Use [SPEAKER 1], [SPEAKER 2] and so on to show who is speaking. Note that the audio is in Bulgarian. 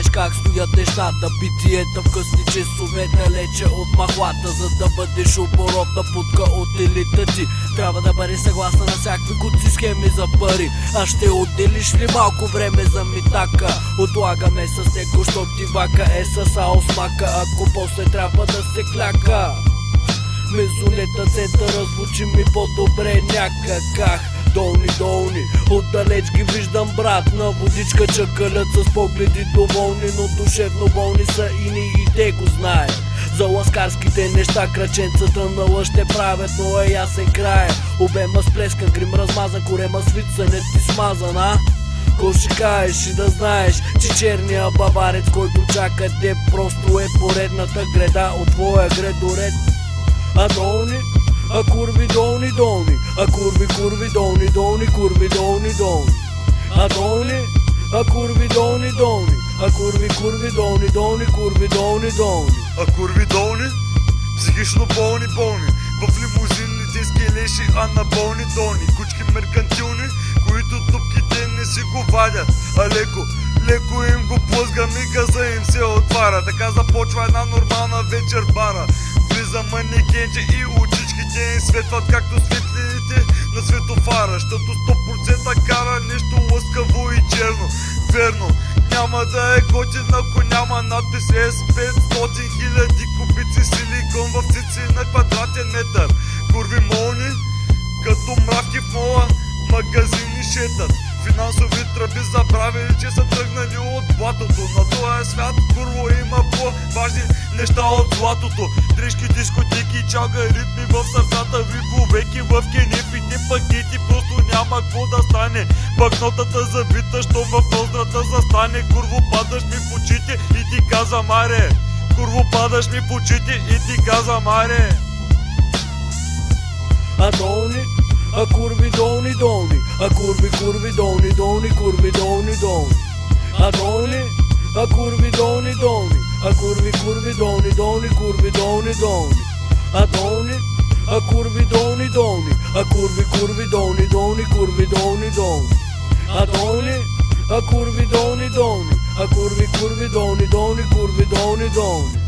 [SPEAKER 1] знаеш как стоят нещата. Битиета в късни часове далече от махлата. За да бъдеш оборотна путка от елита ти, трябва да бъдеш съгласна на всякакви куци схеми за пари. А ще отделиш ли малко време за митака? Отлагаме с него, що ти вака е с аосмака, ако после трябва да се кляка. Мезолета центъра звучи ми по-добре някаках. Долни, отдалеч ги виждам, брат. На водичка чакалят с погледи доволни, но душевно болни са и ни и те го знаят. За ласкарските неща краченцата на лъж ще правят, но е ясен края. Обема сплескан, грим размазан, корема свица, не ти смазан, а? Ко ще кажеш и да знаеш, че черния баварец, който чака те, просто е поредната греда от твоя гредоред. А долни, а курви долни, а курви долни, курви долни. А долни, а курви долни, а курви долни, курви долни.
[SPEAKER 2] А курви долни, психично болни, в лимузинните скелеши, а на болни долни. Кучки меркантилни, които дупките не си го вадят, а леко им го плъзгам и газа им се отваря. Така започва една нормална вечер бара. Влиза манекенче и очичките им светват както светлините на светофара. Щото 100% кара нещо лъскаво и черно. Верно, няма да е готин, ако няма надпис с 500 000 кубици силикон в цици на квадратен метър. Курви молни, като мравки в мола, магазини шетат. Финансови тръби забравили, че са тръгнали от блатото. На този свят курво има по-важни неща от златото. Дрежки, дискотеки, чалга, ритми в сърцата ви, веки в кенефите пакети. Просто няма какво да стане. Банкнотата завита, що в ноздрата застане. Курво падаш ми в очите и ти казвам аре. Курво падаш ми в очите и ти казвам аре.
[SPEAKER 1] А долни, а курви долни, а курви долни, курви долни. А долни, а курви долни, а курви долни, курви долни. А долни, а курви долни, а курви долни, курви долни. А долни, а курви долни, а курви долни, курви долни.